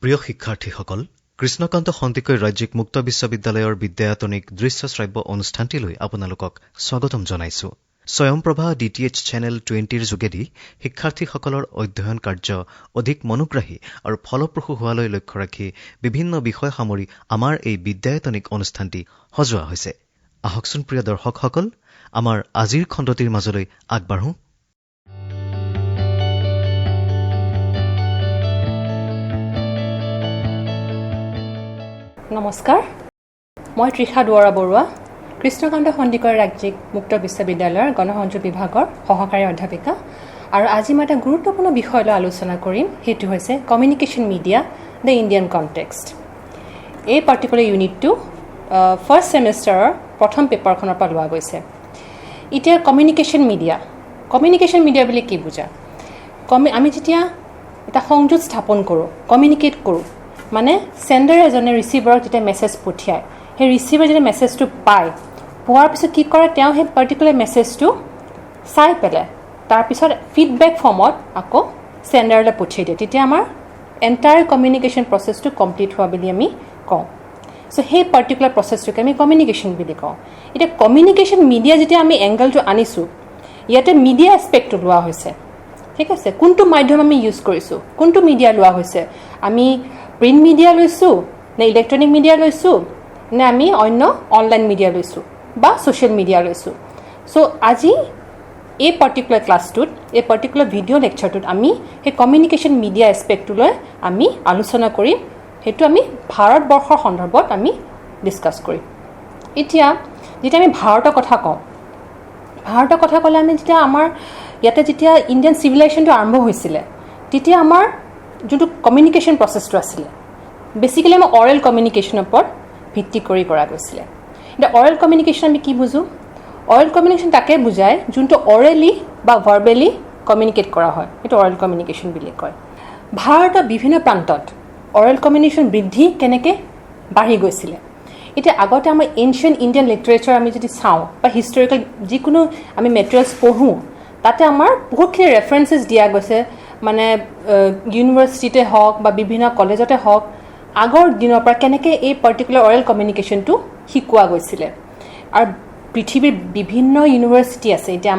প্ৰিয় শিক্ষাৰ্থীসকল, কৃষ্ণকান্ত সন্দিকৈ ৰাজ্যিক মুক্ত বিশ্ববিদ্যালয়ৰ বিদ্যায়তনিক দৃশ্য শ্ৰাব্য অনুষ্ঠানটিলৈ আপোনালোকক স্বাগতম জনাইছো। স্বয়ংপ্ৰভা DTH চেনেল 20ৰ যোগেদি শিক্ষাৰ্থীসকলৰ অধ্যয়ন কাৰ্য অধিক মনোগ্ৰাহী আৰু ফলপ্ৰসূ হোৱালৈ লক্ষ্য ৰাখি বিভিন্ন বিষয় সামৰি আমাৰ এই বিদ্যায়তনিক অনুষ্ঠানটি সজোৱা হৈছে। আহকচোন প্ৰিয় দৰ্শকসকল, আমাৰ আজিৰ খণ্ডটিৰ মাজলৈ আগবাঢ়ো। নমস্কাৰ, মই তৃষা বাৰুৱা, কৃষ্ণকান্ত সন্দিকৈ ৰাজ্যিক মুক্ত বিশ্ববিদ্যালয়ৰ গণসংযোগ বিভাগৰ সহকাৰী অধ্যাপিকা। আৰু আজি মই এটা গুৰুত্বপূৰ্ণ বিষয় লৈ আলোচনা কৰিম, সেইটো হৈছে communication media the Indian context. এই পাৰ্টিকুলাৰ ইউনিটটো ফাৰ্ষ্ট ছেমিষ্টাৰৰ প্ৰথম পেপাৰখনৰ পৰা লোৱা গৈছে। এতিয়া কমিউনিকেশ্যন মিডিয়া বুলি কি বুজা? আমি যেতিয়া এটা সংযোগ স্থাপন কৰোঁ, কমিউনিকেট কৰোঁ, মানে চেণ্ডাৰ এজনে ৰিচিভাৰক যেতিয়া মেছেজ পঠিয়ায়, সেই ৰিচিভাৰ যেতিয়া মেছেজটো পোৱাৰ পিছত কি কৰে, তেওঁ সেই পাৰ্টিকুলাৰ মেছেজটো চাই পেলাই তাৰপিছত ফিডবেক ফৰ্মত আকৌ চেণ্ডাৰলৈ পঠিয়াই দিয়ে। তেতিয়া আমাৰ এণ্টায়াৰ কমিউনিকেশ্যন প্ৰচেছটো কমপ্লিট হোৱা বুলি আমি কওঁ। চ' সেই পাৰ্টিকুলাৰ প্ৰচেছটোকে আমি কমিউনিকেশ্যন বুলি কওঁ। এতিয়া কমিউনিকেশ্যন মিডিয়া যেতিয়া আমি এংগলটো আনিছোঁ, ইয়াতে মিডিয়া এছপেক্টটো লোৱা হৈছে। ঠিক আছে, কোনটো মাধ্যম আমি ইউজ কৰিছোঁ, কোনটো মিডিয়া লোৱা হৈছে, আমি প্ৰিণ্ট মিডিয়া লৈছোঁ নে ইলেক্ট্ৰনিক মিডিয়া লৈছোঁ নে আমি অন্য অনলাইন মিডিয়া লৈছোঁ বা ছ'চিয়েল মিডিয়া লৈছোঁ। চ' আজি এই পাৰ্টিকুলাৰ ক্লাছটোত, এই পাৰ্টিকুলাৰ ভিডিঅ' লেকচাৰটোত আমি সেই কমিউনিকেশ্যন মিডিয়া এছপেক্টটোলৈ আমি আলোচনা কৰিম। সেইটো আমি ভাৰতবৰ্ষৰ সন্দৰ্ভত আমি ডিছকাছ কৰিম। এতিয়া যেতিয়া আমি ভাৰতৰ কথা কওঁ, ভাৰতৰ কথা ক'লে আমি যেতিয়া আমাৰ ইয়াতে যেতিয়া ইণ্ডিয়ান চিভিলাইজেশ্যনটো আৰম্ভ হৈছিলে, তেতিয়া আমাৰ যোনটো কমিউনিকেশ্যন প্ৰচেছটো আছিলে, বেচিকেলি আমাৰ অৰেল কমিউনিকেশ্যনৰ ওপৰত ভিত্তি কৰি কৰা গৈছিলে। এতিয়া অৰেল কমিউনিকেশ্যন আমি কি বুজোঁ? অৰেল কমিউনিকেশ্যন তাকে বুজায় যোনটো অৰেলি বা ভাৰ্বেলি কমিউনিকেট কৰা হয়, সেইটো অৰেল কমিউনিকেশ্যন বুলি কয়। ভাৰতৰ বিভিন্ন প্ৰান্তত অৰেল কমিউনিকেশ্যন বৃদ্ধি কেনেকৈ বাঢ়ি গৈছিলে। এতিয়া আগতে আমাৰ এনচিয়েণ্ট ইণ্ডিয়ান লিটাৰেচাৰ আমি যদি চাওঁ বা হিষ্টৰিকেল যিকোনো আমি মেটেৰিয়েলছ পঢ়োঁ, তাতে আমাৰ বহুতখিনি ৰেফাৰেঞ্চেছ দিয়া গৈছে, মানে ইউনিভাৰ্চিটিতে হওক বা বিভিন্ন কলেজতে হওক আগৰ দিনৰ পৰা কেনেকৈ এই পাৰ্টিকুলাৰ অৰেল কমিউনিকেশ্যনটো শিকোৱা গৈছিলে। আৰু পৃথিৱীৰ বিভিন্ন ইউনিভাৰ্চিটি আছে। এতিয়া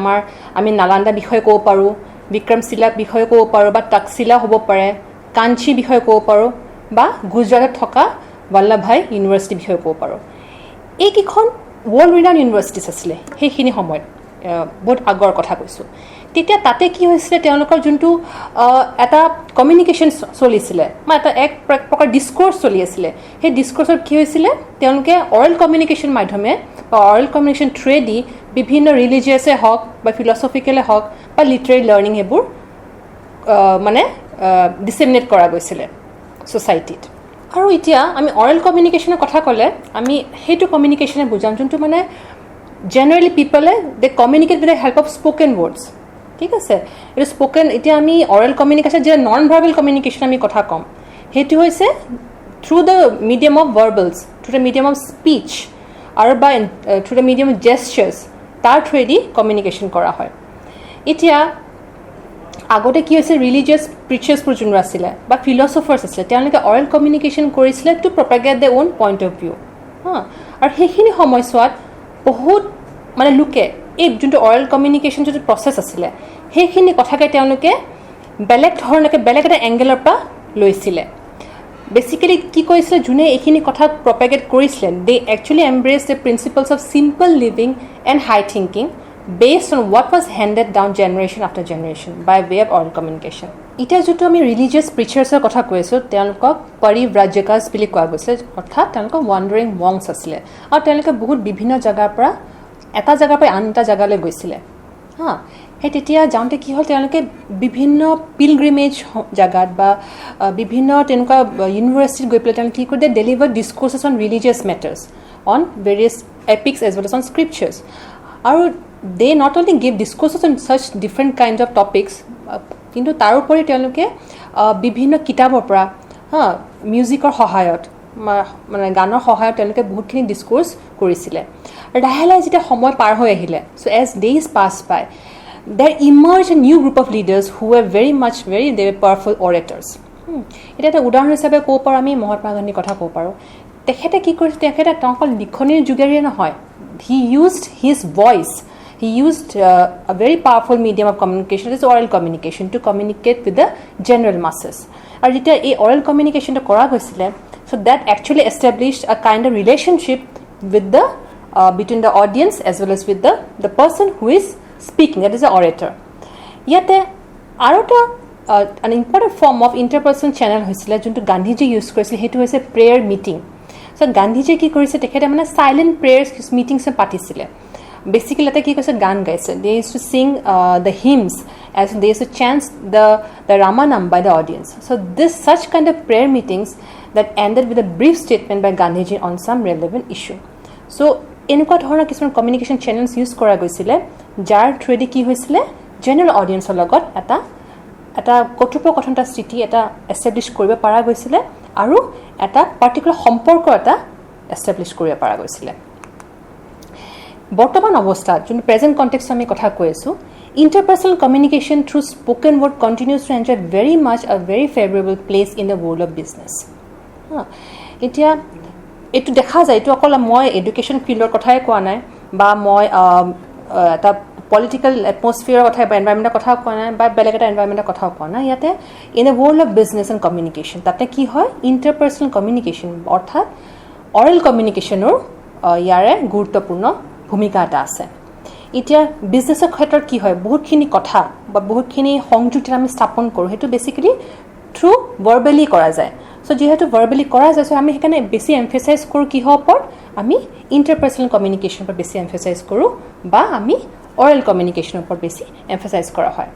আমি নালান্দা বিষয়ে ক'ব পাৰোঁ, বিক্ৰমশিলা বিষয়ে ক'ব পাৰোঁ বা তক্ষশিলা হ'ব পাৰে, কাঞ্চী বিষয়ে ক'ব পাৰোঁ বা গুজৰাটত থকা বল্লভভাই ইউনিভাৰ্চিটিৰ বিষয়ে ক'ব পাৰোঁ। এইকেইখন ৱৰ্ল্ড ৰিনাউণ্ড ইউনিভাৰ্চিটিছ আছিলে সেইখিনি সময়ত, বহুত আগৰ কথা কৈছোঁ। তেতিয়া তাতে কি হৈছিলে, তেওঁলোকৰ যোনটো এটা কমিউনিকেশ্যন চলিছিলে বা এক প্ৰকাৰ ডিছক'ৰ্চ চলি আছিলে, সেই ডিছক'ৰ্চত কি হৈছিলে, তেওঁলোকে অৰেল কমিউনিকেশ্যন মাধ্যমে বা অৰেল কমিউনিকেশ্যন থ্ৰুৱেদি বিভিন্ন ৰিলিজিয়াছে হওক বা ফিলচফিকেলে হওক বা লিটাৰেৰী লাৰ্ণিং সেইবোৰ মানে ডিছেমিনেট কৰা গৈছিলে ছ'চাইটিত। আৰু এতিয়া আমি অৰেল কমিউনিকেশ্যনৰ কথা ক'লে আমি সেইটো কমিউনিকেশ্যনে বুজাম যোনটো মানে জেনেৰেলি পিপলে they communicate with the help of spoken words. ঠিক আছে, এইটো স্প'কেন। এতিয়া আমি অৰেল কমিউনিকেশ্যন যে নন ভাৰ্বেল কমিউনিকেশ্যন আমি কথা ক'ম, সেইটো হৈছে through the medium of verbals, through the medium of speech আৰু বা through the medium of gestures, তাৰ থ্ৰুৱেদি কমিউনিকেশ্যন কৰা হয়। এতিয়া আগতে কি হৈছে, ৰিলিজিয়াছ প্ৰিচাৰ্ছবোৰ যোনবোৰ আছিলে বা ফিলচফাৰ্ছ আছিলে, তেওঁলোকে অৰেল কমিউনিকেশ্যন কৰিছিলে to propagate the own point of view. আৰু সেইখিনি সময়ছোৱাত বহুত মানে লোকে এই যোনটো অৰেল কমিউনিকেশ্যন যোনটো প্ৰচেছ আছিলে, সেইখিনি কথাকে তেওঁলোকে বেলেগ ধৰণকে বেলেগ এটা এংগেলৰ পৰা লৈছিলে। বেচিকেলি কি কৰিছিলে, যোনে এইখিনি কথা প্ৰপাগেট কৰিছিলে, they actually embrace the principles of simple living and high thinking based on what was handed down generation after generation by way of oral communication. এতিয়া যিটো আমি ৰিলিজিয়াছ প্ৰিচাৰ্ছৰ কথা কৈ আছোঁ, তেওঁলোকক পৰিব্ৰাজকাছ বুলি কোৱা গৈছে, অৰ্থাৎ তেওঁলোকক ৱাণ্ডাৰিং মংছ আছিলে। আৰু তেওঁলোকে বহুত বিভিন্ন জেগাৰ পৰা এটা জেগাৰ পৰা আন এটা জেগালৈ গৈছিলে। সেই তেতিয়া যাওঁতে কি হ'ল, তেওঁলোকে বিভিন্ন পিলগ্ৰিমেজ জেগাত বা বিভিন্ন তেনেকুৱা ইউনিভাৰ্চিটিত গৈ পেলাই তেওঁলোকে কি কৰিলে, deliver discourses on religious matters on various epics as well as on scriptures. আৰু they not only give discourses on such different kind of topics, কিন্তু তাৰোপৰি তেওঁলোকে বিভিন্ন কিতাপৰ পৰা মিউজিকৰ সহায়ত মানে গানৰ সহায়ত তেওঁলোকে বহুতখিনি ডিছক'ৰ্চ কৰিছিলে। লাহে লাহে যেতিয়া সময় পাৰ হৈ আহিলে, so' as days pass by, there emerged a new group of leaders who were very powerful orators. এটা এটা উদাহৰণ হিচাপে ক'ব পাৰোঁ আমি মহাত্মা গান্ধীৰ কথা ক'ব পাৰোঁ তেখেতে কি কৰিছে তেখেতে অকল লিখনিৰ যোগেৰে নহয় he used his voice he used a very powerful medium of communication is oral communication to communicate with the general masses আৰু যেতিয়া এই oral communication টো কৰা গৈছিলে so that actually established a kind of relationship with the between the audience as well as with the person who is speaking that is the orator yate আৰু এটা an important form of interpersonal channel হৈছিলে যোনটো Gandhiji use কৰিছিল সেইটো হৈছে prayer meeting so Gandhiji কি কৰিছে তেখেতে মানে silent prayers meetings পাতিছিলে basically এটা কি কৈছে গান গাইছে they used to sing the hymns as they used to chant the ramanam by the audience so this such kind of prayer meetings that ended with a brief statement by Gandhiji on some relevant issue so এনেকুৱা ধৰণৰ কিছুমান communication channels use কৰা গৈছিলে যাৰ through the কি হৈছিলে general অডিয়েন্সৰ লগত এটা কথোপকথন এটা স্থিতি এটা এষ্টাব্লিছ কৰিব পৰা গৈছিলে আৰু এটা পাৰ্টিকুলাৰ সম্পৰ্ক এটা এষ্টাব্লিছ কৰিব পৰা গৈছিলে বৰ্তমান অৱস্থাত যোন প্ৰেজেন্ট কনটেক্সট আমি কথা কৈ আছো interpersonal communication through spoken word continues to enjoy very much a very favorable place in the world of business এতিয়া এটো দেখা যায় এটো অকল মই এডুকেশ্যন ফিল্ডৰ কথাই কোৱা নাই বা মই এটা পলিটিক্যাল এটমস্ফিয়াৰৰ কথা বা এনভায়ৰনমেন্টৰ কথা কোৱা নাই বা বেলেগ এটা এনভায়ৰনমেন্টৰ কথা কোৱা নাই ইয়াতে in the world of business and communication তাতে কি হয় ইন্টারপার্সনাল কমিউনিকেশন অর্থাৎ অৰেল কমিউনিকেশনৰ ইয়াৰে গুৰুত্বপূৰ্ণ ভূমিকা এটা আছে এতিয়া বিজনেসৰ ক্ষেত্ৰত কি হয় বহুতখিনি কথা বা বহুতখিনি সংযুক্তি আমি স্থাপন কৰোঁ হেতু বেসিক্যালি থ্ৰু ভাৰ্বালি কৰা যায় সো যেহেতু ভাৰ্বালি কৰা যায় সো আমি হেকানে বেছি এমফাসাইজ কৰোঁ কি হপৰ আমি ইন্টাৰপাৰ্সনাল কমিউনিকেশন પર বেছি এমফাসাইজ কৰোঁ বা আমি oral communication উপৰ বেছি এমফাসাইজ কৰা হয়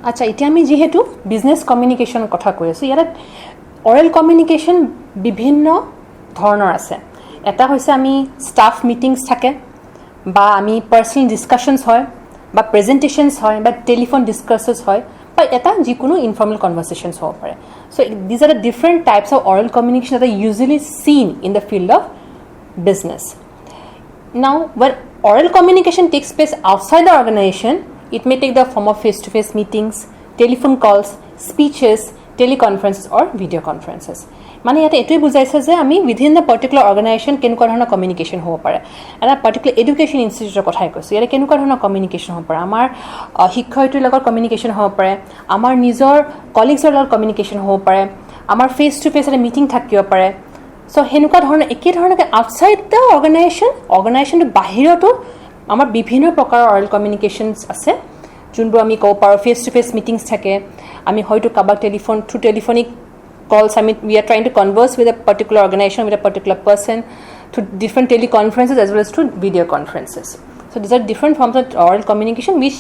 আচ্ছা এতিয়া আমি যেহেতু বিজনেস কমিউনিকেশন কথা কৈ আছো ইয়াত oral communication বিভিন্ন ধৰণৰ আছে এটা হৈছে আমি স্টাফ মিটিংস থাকে বা আমি পার্সোনাল ডিসকাশনস হয় বা প্রেজেন্টেশনস হয় বা টেলিফোন ডিসকাসেস হয় বা এটা যিকোনো ইনফর্মাল কনভারসেশনস হ'ব পাৰে so these are the different types of oral communication that are usually seen in the field of business now when oral communication takes place outside the organization it may take the form of face-to-face meetings telephone calls speeches teleconferences or video conferences মানে ইয়াতে এটোই বুজাইছে যে আমি within the particular organization কেনেকুৱা ধৰণৰ communication হ'ব পাৰে এটা পাৰ্টিকুলাৰ এডুকেশ্যন ইনষ্টিটিউটৰ কথাই কৈছো ইয়াতে কেনেকুৱা ধৰণৰ কমিউনিকেশ্যন হ'ব পাৰে আমাৰ শিক্ষয়িত্ৰীৰ লগত কমিউনিকেশ্যন হ'ব পাৰে আমাৰ নিজৰ কলিগছৰ লগত কমিউনিকেশ্যন হ'ব পাৰে আমাৰ ফেচ টু ফেচ এটা মিটিং থাকিব পাৰে সো হেনুকা ধৰণৰ একে ধৰণকে আউটসাইড দ্য অৰ্গানাইজেশ্যনটো বাহিৰতো আমাৰ বিভিন্ন প্ৰকাৰৰ অৰেল কমিউনিকেশ্যনছ আছে যোনবোৰ আমি ক'ব পাৰোঁ ফেচ টু ফেচ মিটিংছ থাকে আমি হয়তো কাবাক telephone through telephonic calls we are trying to converse with a particular organization with a particular person through different teleconferences as well as through video conferences so these are different forms of oral communication which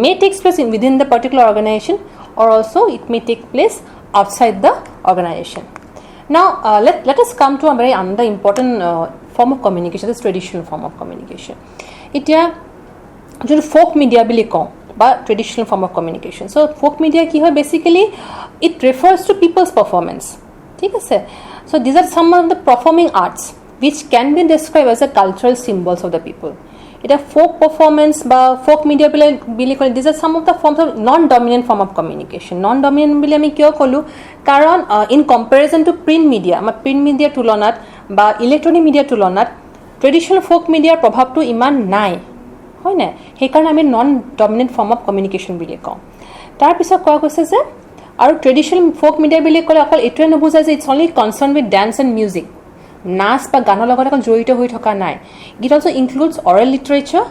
may take place within the particular organization or also it may take place outside the organization now let us come to a very another important form of communication this traditional form of communication এতিয়া যোন folk media বুলি কওঁ বা traditional form of communication so folk media কি হয় basically it refers to people's performance ঠিক আছে so these are some of the performing arts which can be described as the cultural symbols of the people এটা folk performance বা folk media বুলি কলে these are some of the forms of non dominant form of communication non dominant বুলি আমি কিয় কলো কাৰণ in comparison to print media আমাৰ print media তুলনাত বা ইলেক্ট্ৰনিক মিডিয়া তুলনাত traditional folk media প্ৰভাৱটো ইমান নাই হয় না সেই কাৰণে আমি non dominant form of communication বুলি কওঁ তাৰ পিছত কোৱা গৈছে যে আৰু ট্ৰেডিশনাল ফোক মিডিয়া বুলি ক'লে অকল এটোৱে নুবুজায় যে it's only concern with dance and music নাচ বা গানৰ লগত অকল জড়িত হৈ থকা নাই it also includes oral literature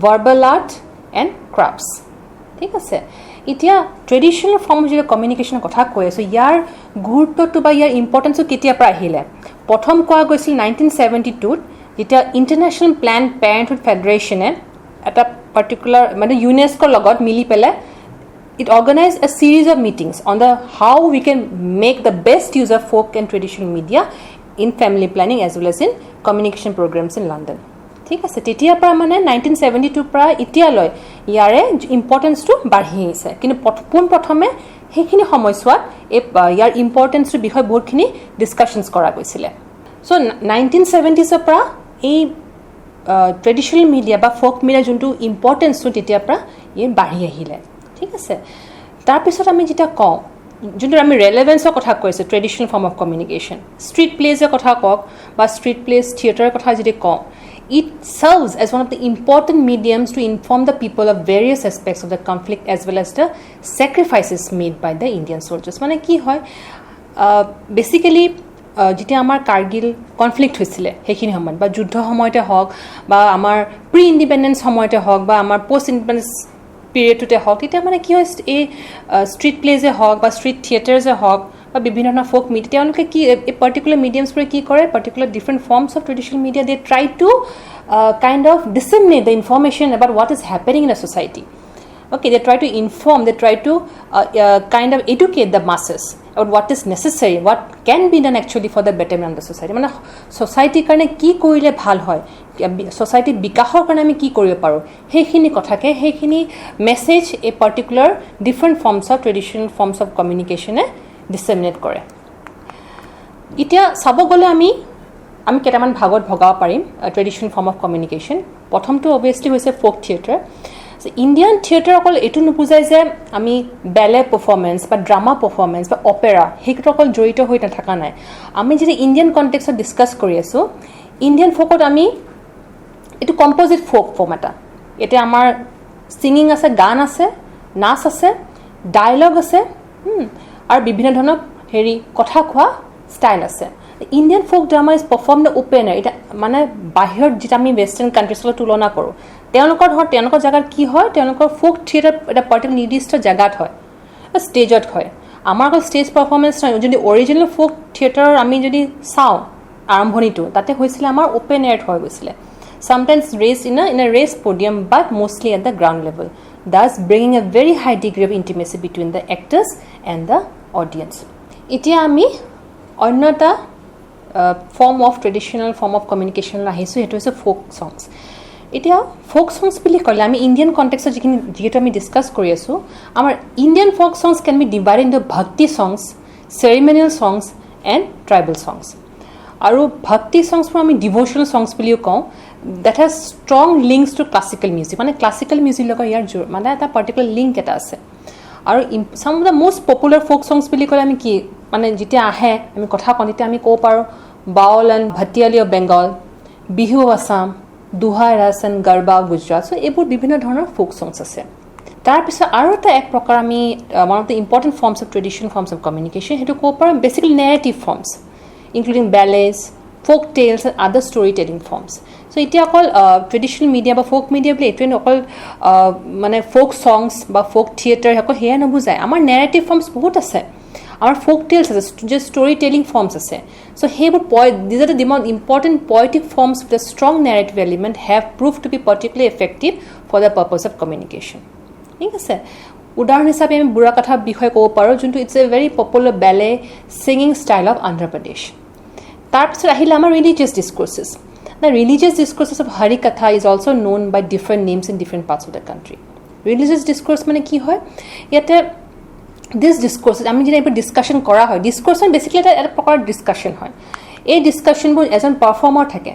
verbal art and crafts ঠিক আছে এতিয়া ট্ৰেডিশনাল ফৰ্ম অফ কমিউনিকেশ্যনৰ কথা কৈ আছোঁ ইয়াৰ গুৰুত্বটো বা ইয়াৰ ইম্পৰ্টেঞ্চটো কেতিয়াৰ পৰা আহিলে প্ৰথম কোৱা গৈছিল 1972 যেতিয়া ইণ্টাৰনেশ্যনেল প্লেন পেৰেণ্টহুড ফেডাৰেশ্যনে এটা পাৰ্টিকুলাৰ মানে ইউনেস্কোৰ লগত মিলি পেলাই it organized a series of meetings on the how we can make the best use of folk and traditional media in family planning as well as in communication programs in London ঠিক আছে তেতিয়া পৰা মানে 1972 পৰা এতিয়ালৈ ইয়াৰে ইম্পৰ্টেন্সটো বাঢ়ি আছে কিন্তু প্ৰথমে সেইখিনি সময়ছোৱাত ইয়াৰ ইম্পৰ্টেন্সৰ বিষয়ে বহুতখিনি ডিসকাশনছ কৰা গৈছিল সো 1970s পৰা এই ট্ৰেডিশনাল মিডিয়া বা ফোক মিডিয়া যোনটো ইম্পৰ্টেন্সটো তেতিয়া পৰা ই বাঢ়ি আহিলে ঠিক আছে তাৰ পিছত আমি যেটা কওঁ যোনটো আমি ৰেলেভেন্সৰ কথা কৈছোঁ traditional form of communication street প্লেজৰ কথা কওক বা ষ্ট্ৰীট প্লেজ থিয়েটাৰৰ কথা যদি কওঁ it serves as one of the important mediums to inform the people of various aspects of the conflict as well as the sacrifices made by the Indian soldiers মানে কি হয় বেসিক্যালি যেতিয়া আমাৰ Kargil conflict হৈছিলে সেইখিনি সময়ত বা যুদ্ধ সময়তে হওক বা আমাৰ প্ৰি ইণ্ডিপেণ্ডেন্স সময়তে হওক বা আমাৰ পোষ্ট ইণ্ডিপেণ্ডেন্স পিৰিয়ডতে হওক তেতিয়া মানে কি হয় এই ষ্ট্ৰীট প্লেজে হওক বা ষ্ট্ৰীট থিয়েটাৰ্ছে হওক বা বিভিন্ন ধৰণৰ ফোক মিডিয়া তেওঁলোকে কি এই পাৰ্টিকুলাৰ মিডিয়ামছবোৰে কি কৰে particular different forms of traditional media they try to kind of disseminate the information about what is happening in the society okay they try to inform they try to kind of educate the masses about what is necessary what can be done actually for the betterment of the society মানে society কাৰণে কি কৰিলে ভাল হয় society বিকাশৰ কাৰণে আমি কি কৰিব পাৰো হেখিনি কথাকে হেখিনি মেসেজ এ particular different forms of traditional forms of কমিউনিকেশ্যনে ডিছেমিনেট কৰে এতিয়া চাব গ'লে আমি কেইটামান ভাগত ভগাব পাৰিম ট্ৰেডিশ্যনেল ফৰ্ম অফ কমিউনিকেশ্যন প্ৰথমটো অবভিয়াছলি হৈছে ফোক থিয়েটাৰ ইণ্ডিয়ান থিয়েটাৰ অকল এইটো নুবুজায় যে আমি বেলে পাৰফৰ্মেঞ্চ বা ড্ৰামা পাৰফৰ্মেঞ্চ বা অপেৰা সেইটোত অকল জড়িত হৈ নাথাকা নাই আমি যদি ইণ্ডিয়ান কণ্টেক্সত ডিছকাছ কৰি আছোঁ ইণ্ডিয়ান ফোকত আমি এইটো কম্পজিট ফোক ফৰ্ম এটা এতিয়া আমাৰ ছিংগিং আছে গান আছে নাচ আছে ডায়লগ আছে আৰু বিভিন্ন ধৰণৰ কথা কোৱা ষ্টাইল আছে Indian folk drama is perform the open air এটা মানে বাহিৰত যেটা আমি ৱেষ্টাৰ্ণ কাণ্ট্ৰিজৰ লগত তুলনা কৰোঁ তেওঁলোকৰ জেগাত কি হয় তেওঁলোকৰ ফোক থিয়েটাৰ এটা পাৰ্টিকুলাৰ নিৰ্দিষ্ট জেগাত হয় ষ্টেজত হয় আমাৰ অকল ষ্টেজ পাৰফৰ্মেঞ্চ নহয় যদি অৰিজিনেল ফোক থিয়েটাৰৰ আমি যদি চাওঁ আৰম্ভণিটো তাতে হৈছিলে আমাৰ ওপেন এয়াৰত হৈ গৈছিলে sometimes raised in a raised podium but mostly at the ground level thus bringing a very high degree of intimacy between the actors and the audience এতিয়া আমি অন্য এটা form of traditional form of communication আহিছোঁ সেইটো হৈছে ফোক সংছ এতিয়া ফোক সংছ বুলি ক'লে আমি ইণ্ডিয়ান কণ্টেক্সত যিহেতু আমি ডিছকাছ কৰি আছোঁ আমাৰ Indian folk songs can be divide in the bhakti songs চেৰিমনিয়েল সংছ and tribal সংছ আৰু ভক্তি সংছবোৰ আমি ডিভ'চনেল সংছ বুলিও কওঁ that has strong links to classical music মানে ক্লাছিকেল মিউজিকৰ লগত ইয়াৰ মানে এটা পাৰ্টিকুলাৰ লিংক এটা আছে আৰু চাম অফ দ্য মষ্ট পপুলাৰ ফোক সংছ বুলি ক'লে আমি কি মানে যেতিয়া আহে আমি কথা কওঁ তেতিয়া আমি ক'ব পাৰোঁ বাউল এণ্ড ভাটিয়ালি অফ বেংগল বিহু আছাম দুহা ৰাছ এণ্ড গাৰবা গুজৰাট চ' এইবোৰ বিভিন্ন ধৰণৰ ফোক সংছ আছে তাৰপিছত আৰু এটা এক প্ৰকাৰ আমি one of the important forms of traditional forms of communication সেইটো ক'ব পাৰোঁ basically narrative forms including ballads folk tales and other story telling forms so' এতিয়া অকল ট্ৰেডিশ্যনেল মিডিয়া বা ফোক মিডিয়া বুলি এইটোৱে অকল মানে ফোক সংছ বা ফোক থিয়েটাৰ অকল সেয়া নুবুজায় আমাৰ নেৰেটিভ ফৰ্মছ বহুত আছে আমাৰ ফোক টেইলছ আছে যে ষ্টৰি টেলিং ফৰ্মছ আছে চ' সেইবোৰ these are the important poetic forms with a strong narrative element have prove to be particularly effective for the purpose of communication ঠিক আছে উদাহৰণ হিচাপে আমি বুঢ়া কথাৰ বিষয়ে ক'ব পাৰোঁ যোনটো it's a very popular ballad singing style of Andhra Pradesh তাৰপিছত আহিলে আমাৰ religious discourses the religious discourses of Harikatha is also' known by different names in different parts of the country religious discourse মানে কি হয় ইয়াতে দিছ ডিছক'ৰ্চেছ আমি যেতিয়া এইবোৰ ডিছকাশ্যন কৰা হয় ডিছক'ৰ্চন বেছিকেলি এটা প্ৰকাৰ ডিছকাশ্যন হয় এই ডিছকাশ্যনবোৰ এজন পাৰফৰ্মাৰ থাকে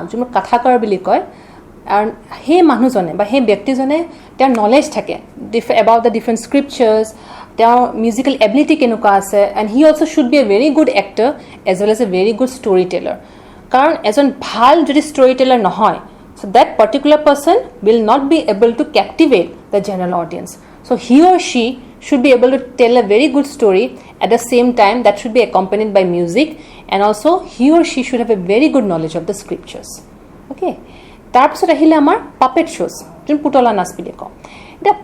যোনবোৰ কথাকাৰ বুলি কয় আৰু সেই মানুহজনে বা সেই ব্যক্তিজনে তেওঁৰ নলেজ থাকে এবাউট দ্য ডিফাৰেণ্ট স্ক্ৰিপচাৰ্ছ তেওঁৰ মিউজিকেল এবিলিটি কেনেকুৱা আছে and he also' should be a very good actor as well as a very good story teller কাৰণ এজন ভাল যদি ষ্টৰি টেলাৰ নহয় so' that particular person will not be able to captivate the general audience so' he or she should be able to tell a very good story at the same time that should be accompanied by music and also he or she should have a very good knowledge of the scriptures okay তাৰপিছত আহিলে আমাৰ puppet শ্ব'জ যোন পুতলা নাচ বুলি কওঁ এতিয়া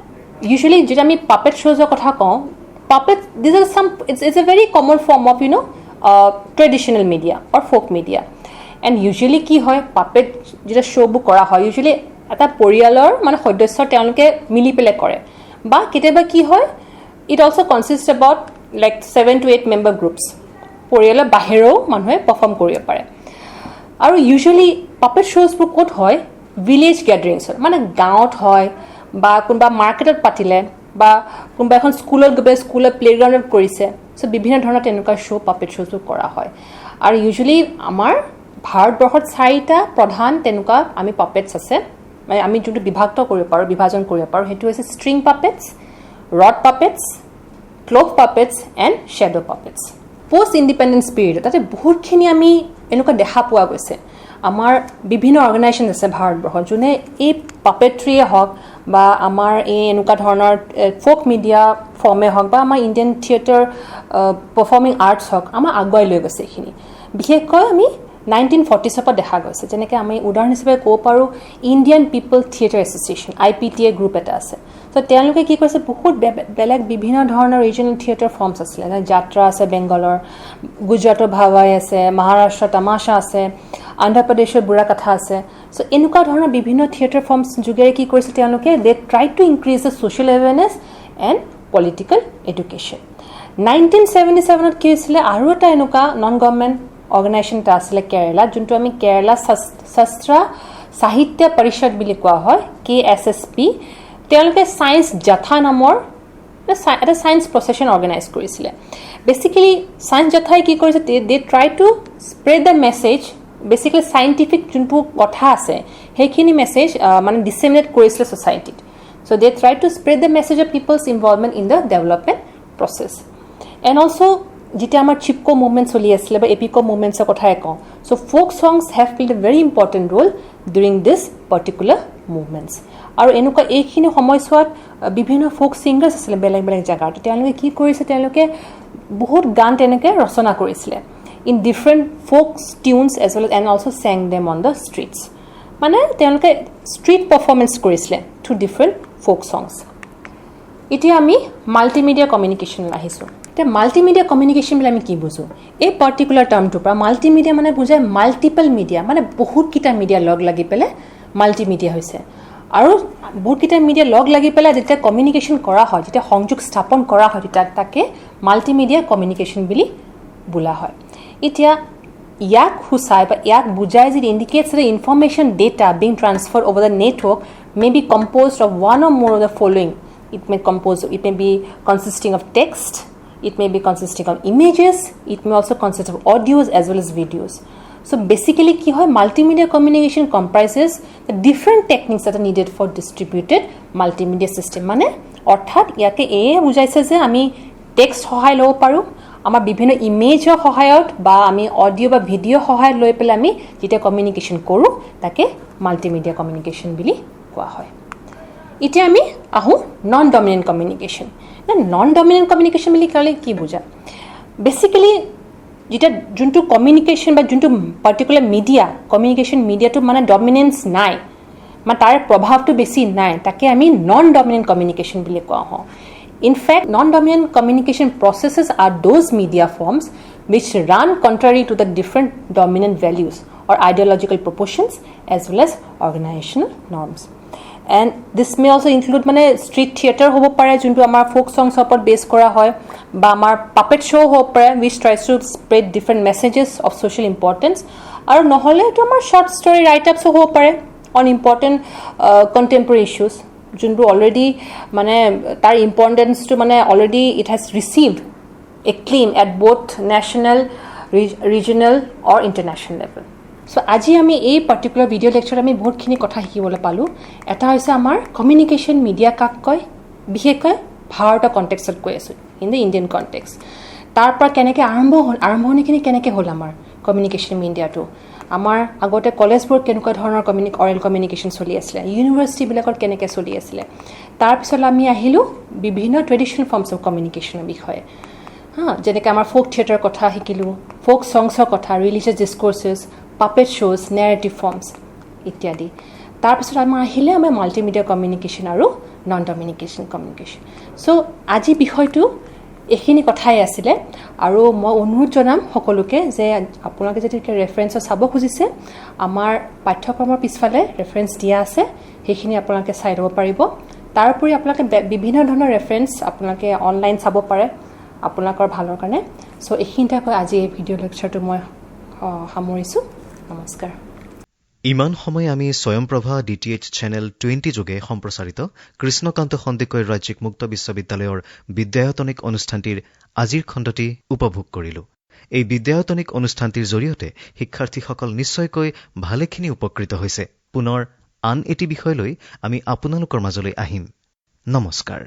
usually যেতিয়া আমি পাপেট শ্ব'জৰ কথা কওঁ puppet these are some it's a very common form of traditional media or folk media and usually কি হয় পাপেট যেতিয়া শ্ব'বোৰ কৰা হয় ইউজুৱেলি এটা পৰিয়ালৰ মানে সদস্য তেওঁলোকে মিলি পেলাই কৰে বা কেতিয়াবা কি হয় it also consists about like 7 to 8 member groups পৰিয়ালৰ বাহিৰেও মানুহে পাৰফৰ্ম কৰিব পাৰে আৰু ইউজুৱেলি পাপেট শ্ব'জবোৰ ক'ত হয় ভিলেজ গেডাৰিংছত মানে গাঁৱত হয় বা কোনোবা মাৰ্কেটত পাতিলে বা কোনোবা এখন স্কুলত গৈ পেলাই স্কুলৰ প্লেগ্ৰাউণ্ডত কৰিছে চ' বিভিন্ন ধৰণৰ তেনেকুৱা শ্ব' পাপেট শ্ব'জবোৰ কৰা হয় আৰু ইউজুৱেলি আমাৰ ভাৰতবৰ্ষত 4টা প্ৰধান তেনেকুৱা আমি পাপেটছ আছে মানে আমি যোনটো বিভাজন কৰিব পাৰোঁ সেইটো হৈছে string puppets rod puppets cloth puppets and shadow puppets post independence period তাতে বহুতখিনি আমি এনেকুৱা দেখা পোৱা গৈছে আমাৰ বিভিন্ন অৰ্গেনাইজেশ্যন আছে ভাৰতবৰ্ষত যোনে এই পাপেট্ৰিয়ে হওক বা আমাৰ এই এনেকুৱা ধৰণৰ ফ'ক মিডিয়া ফৰ্মে হওক বা আমাৰ ইণ্ডিয়ান থিয়েটাৰ পাৰফৰ্মিং আৰ্টছ হওক আমাৰ আগুৱাই লৈ গৈছে এইখিনি বিশেষকৈ আমি 1940s পৰা দেখা গৈছে যেনেকৈ আমি উদাহৰণ হিচাপে ক'ব পাৰোঁ ইণ্ডিয়ান পিপল থিয়েটাৰ এছ'চিয়েশ্যন IPTA গ্ৰুপ এটা আছে তো তেওঁলোকে কি কৰিছে বহুত বেলেগ বিভিন্ন ধৰণৰ ৰিজনেল থিয়েটাৰ ফৰ্মছ আছিলে যাত্ৰা আছে বেংগলৰ গুজৰাটৰ ভাৱাই আছে মহাৰাষ্ট্ৰৰ তামাচা আছে অন্ধ্ৰপ্ৰদেশৰ বুঢ়া কথা আছে চ' এনেকুৱা ধৰণৰ বিভিন্ন থিয়েটাৰ ফৰ্মছ যোগেৰে কি কৰিছে তেওঁলোকে they try to increase the social awareness and political education 1977ত কি হৈছিলে আৰু এটা এনেকুৱা নন গভৰ্ণমেণ্ট অৰ্গেনাইজেশ্যন এটা আছিলে কেৰালাত যোনটো আমি কেৰালা শাস্ত্ৰা সাহিত্য পৰিষদ বুলি কোৱা হয় KKHSOU তেওঁলোকে ছায়েন্স জাথা নামৰ এটা ছায়েন্স প্ৰচেছন অৰ্গেনাইজ কৰিছিলে বেচিকেলি ছায়েন্স জাথাই কি কৰিছে they try to spread the message basically scientific যোনটো কথা আছে সেইখিনি মেছেজ মানে ডিছেমিনেট কৰিছিলে ছ'চাইটিত so' they try to spread the message of people's involvement in the development process and also' যেতিয়া আমাৰ চিপকো মুভমেণ্ট চলি আছিলে বা এপিকো মুভমেণ্টছৰ কথাই কওঁ so' folk songs have played a very important role during this particular movements আৰু এনেকুৱা এইখিনি সময়ছোৱাত বিভিন্ন ফ'ক ছিংগাৰ্ছ আছিলে বেলেগ বেলেগ জেগাত তেওঁলোকে কি কৰিছে তেওঁলোকে বহুত গান তেনেকৈ ৰচনা কৰিছিলে in different folk tunes as well and also' sang them on the streets মানে তেওঁলোকে ষ্ট্ৰীট পাৰফৰ্মেঞ্চ কৰিছিলে থ্ৰু ডিফাৰেণ্ট ফ'ক ছংছ এতিয়া আমি মাল্টিমিডিয়া কমিউনিকেশ্যন আহিছোঁ এতিয়া মাল্টিমিডিয়া কমিউনিকেশ্যন বুলি আমি কি বুজোঁ এই পাৰ্টিকুলাৰ টাৰ্মটোৰ পৰা মাল্টিমিডিয়া মানে বুজায় মাল্টিপল মিডিয়া মানে বহুতকেইটা মিডিয়া লগ লাগি পেলাই মাল্টিমিডিয়া হৈছে আৰু বহুতকেইটা মিডিয়া লগ লাগি পেলাই যেতিয়া কমিউনিকেশ্যন কৰা হয় যেতিয়া সংযোগ স্থাপন কৰা হয় তেতিয়া তাকে মাল্টিমিডিয়া কমিউনিকেশ্যন বুলি বোলা হয় এতিয়া ইয়াক সূচাই বা ইয়াক বুজাই যে indicates the information data being transfer over the network may be composed of one or more of the following it may be consisting of text, it may be consisting of images, it may also consist of audios as well as videos. So basically ki hoy multimedia communication comprises the different techniques that are needed for distributed multimedia system mane orthat yake e bujaise je ami text hohay lo paru amar bibhinno image hohayot ba ami audio ba video hohay loi pele ami jeta communication koru take multimedia communication bili koa hoy এতিয়া আমি আহোঁ non dominant communication non dominant communication বুলি ক'লে কি বুজা basically যেতিয়া যোনটো communication বা যোনটো পাৰ্টিকুলাৰ মিডিয়া কমিউনিকেশ্যন মিডিয়াটো মানে ডমিনেঞ্চ নাই মানে তাৰ প্ৰভাৱটো বেছি নাই তাকে আমি নন ডমিনেণ্ট কমিউনিকেশ্যন বুলি কোৱা হওঁ in fact non dominant communication processes are those media forms which run contrary to the different dominant values or ideological proportions as well as organizational norms. And this may also include মানে street theater হ'ব পাৰে যোনটো আমাৰ folk songs ওপৰত বেছ কৰা হয় বা আমাৰ puppet show হ'ব পাৰে which tries to spread different messages of social importance আৰু নহ'লে এইটো আমাৰ short story write-ups হ'ব পাৰে on important contemporary issues যোনটো already মানে তাৰ importanceটো মানে already it has received acclaim at both national, regional or international level. So আজি আমি এই পাৰ্টিকুলাৰ ভিডিঅ' লেকচাৰত আমি বহুতখিনি কথা শিকিবলৈ পালোঁ এটা হৈছে আমাৰ কমিউনিকেশ্যন মিডিয়া কাক কয় বিশেষকৈ ভাৰতৰ কণ্টেক্সত কৈ আছোঁ ইন দ্য ইণ্ডিয়ান কণ্টেক্স তাৰ পৰা কেনেকৈ আৰম্ভণিখিনি কেনেকৈ হ'ল আমাৰ কমিউনিকেশ্যন মিডিয়াটো আমাৰ আগতে কলেজবোৰ কেনেকুৱা ধৰণৰ অৰেল কমিউনিকেশ্যন চলি আছিলে ইউনিভাৰ্চিটিবিলাকত কেনেকৈ চলি আছিলে তাৰপিছত আমি আহিলোঁ বিভিন্ন ট্ৰেডিশ্যনেল ফৰ্মছ অফ কমিউনিকেশ্যনৰ বিষয়ে যেনেকৈ আমাৰ ফ'ক থিয়েটাৰৰ কথা শিকিলোঁ ফ'ক ছংছৰ কথা religious discourses puppet shows, narrative forms, ইত্যাদি তাৰপিছত আমাৰ আহিলে আমাৰ মাল্টিমিডিয়া কমিউনিকেশ্যন আৰু নন ডমিনিকেশ্যন কমিউনিকেশ্যন চ' আজি বিষয়টো এইখিনি কথাই আছিলে আৰু মই অনুৰোধ জনাম সকলোকে যে আপোনালোকে যদি ৰেফাৰেঞ্চত চাব খুজিছে আমাৰ পাঠ্যক্ৰমৰ পিছফালে ৰেফাৰেঞ্চ দিয়া আছে সেইখিনি আপোনালোকে চাই ল'ব পাৰিব তাৰোপৰি আপোনালোকে বিভিন্ন ধৰণৰ ৰেফাৰেঞ্চ আপোনালোকে অনলাইন চাব পাৰে আপোনালোকৰ ভালৰ কাৰণে চ' এইখিনিতে কৈ আজি এই ভিডিঅ' লেকচাৰটো মই সামৰিছোঁ নমস্কাৰ ইমান সময় আমি স্বয়ংপ্ৰভা DTH চেনেল 20 যোগে সম্প্ৰচাৰিত কৃষ্ণকান্ত সন্দিকৈ ৰাজ্যিক মুক্ত বিশ্ববিদ্যালয়ৰ বিদ্যায়তনিক অনুষ্ঠানটিৰ আজিৰ খণ্ডটি উপভোগ কৰিলো এই বিদ্যায়তনিক অনুষ্ঠানটিৰ জৰিয়তে শিক্ষাৰ্থীসকল নিশ্চয়কৈ ভালেখিনি উপকৃত হৈছে পুনৰ আন এটি বিষয় লৈ আমি আপোনালোকৰ মাজলৈ আহিম নমস্কাৰ